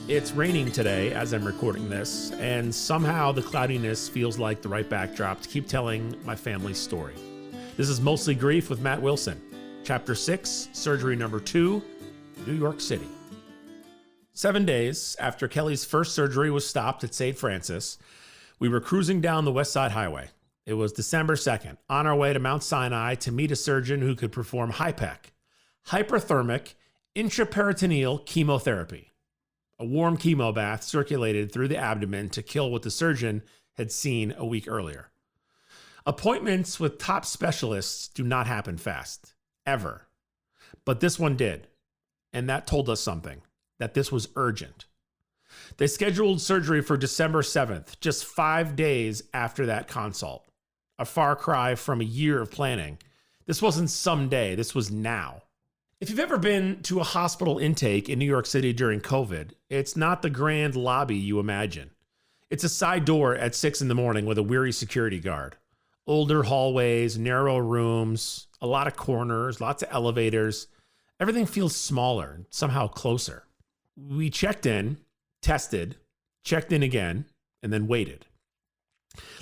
It's raining today as I'm recording this, and somehow the cloudiness feels like the right backdrop to keep telling my family's story. This is Mostly Grief with Matt Wilson. Chapter 6, Surgery Number 2, New York City. 7 days after Kelly's first surgery was stopped at St. Francis, we were cruising down the West Side Highway. It was December 2nd, on our way to Mount Sinai to meet a surgeon who could perform HIPEC, hyperthermic intraperitoneal chemotherapy. A warm chemo bath circulated through the abdomen to kill what the surgeon had seen a week earlier. Appointments with top specialists do not happen fast, ever. But this one did, and that told us something, that this was urgent. They scheduled surgery for December 7th, just 5 days after that consult. A far cry from a year of planning. This wasn't someday, this was now. If you've ever been to a hospital intake in New York City during COVID, it's not the grand lobby you imagine. It's a side door at 6 in the morning with a weary security guard. Older hallways, narrow rooms, a lot of corners, lots of elevators. Everything feels smaller and somehow closer. We checked in, tested, checked in again, and then waited.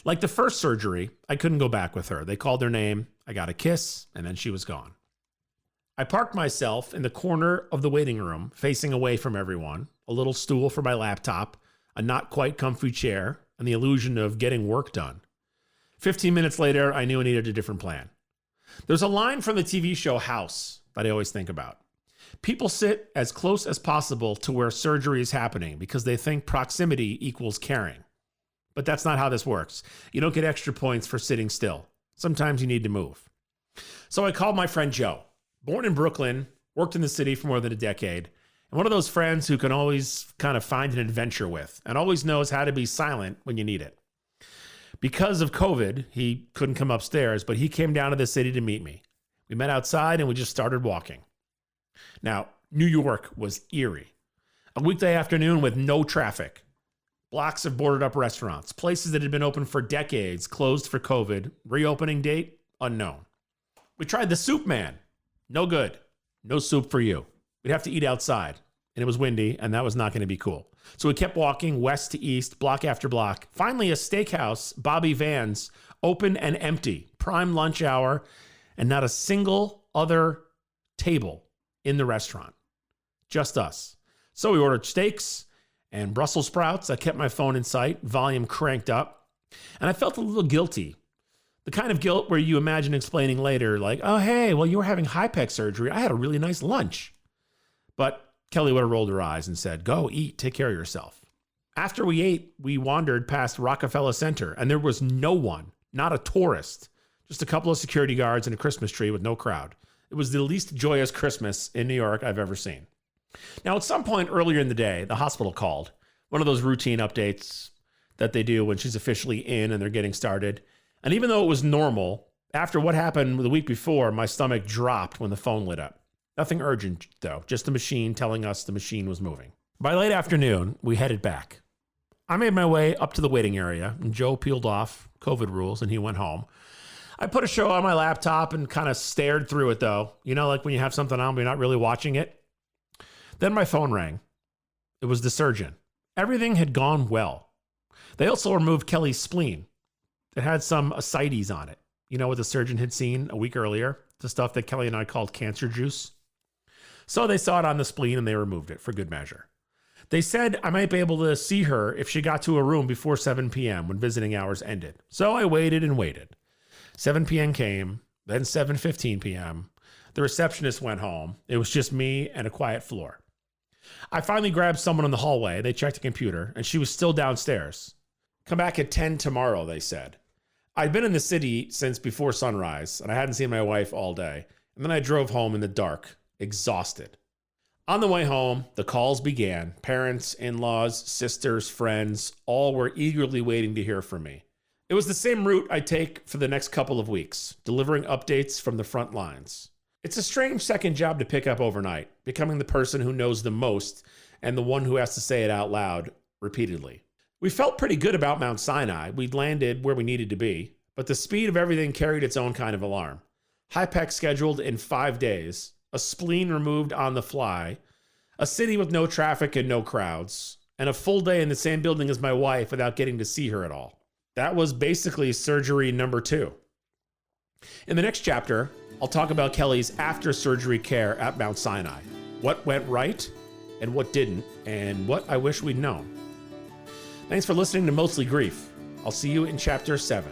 Like the first surgery, I couldn't go back with her. They called her name, I got a kiss, and then she was gone. I parked myself in the corner of the waiting room, facing away from everyone, a little stool for my laptop, a not quite comfy chair, and the illusion of getting work done. 15 minutes later, I knew I needed a different plan. There's a line from the TV show House that I always think about. People sit as close as possible to where surgery is happening because they think proximity equals caring. But that's not how this works. You don't get extra points for sitting still. Sometimes you need to move. So I called my friend Joe. Born in Brooklyn, worked in the city for more than a decade, and one of those friends who can always kind of find an adventure with and always knows how to be silent when you need it. Because of COVID, he couldn't come upstairs, but he came down to the city to meet me. We met outside and we just started walking. Now, New York was eerie. A weekday afternoon with no traffic. Blocks of boarded up restaurants, places that had been open for decades, closed for COVID, reopening date, unknown. We tried the Soup Man. No good. No soup for you. We'd have to eat outside. And it was windy, and that was not going to be cool. So we kept walking west to east, block after block. Finally, a steakhouse, Bobby Van's, open and empty. Prime lunch hour, and not a single other table in the restaurant. Just us. So we ordered steaks and Brussels sprouts. I kept my phone in sight, volume cranked up. And I felt a little guilty. The kind of guilt where you imagine explaining later, like, oh, hey, well, you were having HIPEC surgery. I had a really nice lunch. But Kelly would have rolled her eyes and said, go eat, take care of yourself. After we ate, we wandered past Rockefeller Center, and there was no one, not a tourist, just a couple of security guards and a Christmas tree with no crowd. It was the least joyous Christmas in New York I've ever seen. Now, at some point earlier in the day, the hospital called, one of those routine updates that they do when she's officially in and they're getting started. And even though it was normal, after what happened the week before, my stomach dropped when the phone lit up. Nothing urgent, though, just a machine telling us the machine was moving. By late afternoon, we headed back. I made my way up to the waiting area, and Joe peeled off COVID rules, and he went home. I put a show on my laptop and kind of stared through it, though. You know, like when you have something on, but you're not really watching it. Then my phone rang. It was the surgeon. Everything had gone well. They also removed Kelly's spleen. It had some ascites on it. You know what the surgeon had seen a week earlier? The stuff that Kelly and I called cancer juice. So they saw it on the spleen and they removed it for good measure. They said I might be able to see her if she got to a room before 7 p.m. when visiting hours ended. So I waited and waited. 7 p.m. came, then 7:15 p.m. The receptionist went home. It was just me and a quiet floor. I finally grabbed someone in the hallway. They checked the computer and she was still downstairs. Come back at 10 tomorrow, they said. I'd been in the city since before sunrise, and I hadn't seen my wife all day. And then I drove home in the dark, exhausted. On the way home, the calls began. Parents, in-laws, sisters, friends, all were eagerly waiting to hear from me. It was the same route I take for the next couple of weeks, delivering updates from the front lines. It's a strange second job to pick up overnight, becoming the person who knows the most and the one who has to say it out loud repeatedly. We felt pretty good about Mount Sinai. We'd landed where we needed to be, but the speed of everything carried its own kind of alarm. HIPEC scheduled in 5 days, a spleen removed on the fly, A city with no traffic and no crowds, and a full day in the same building as my wife without getting to see her at all. That was basically surgery number 2. In the next chapter, I'll talk about Kelly's after-surgery care at Mount Sinai, what went right and what didn't, and what I wish we'd known. Thanks for listening to Mostly Grief. I'll see you in chapter 7.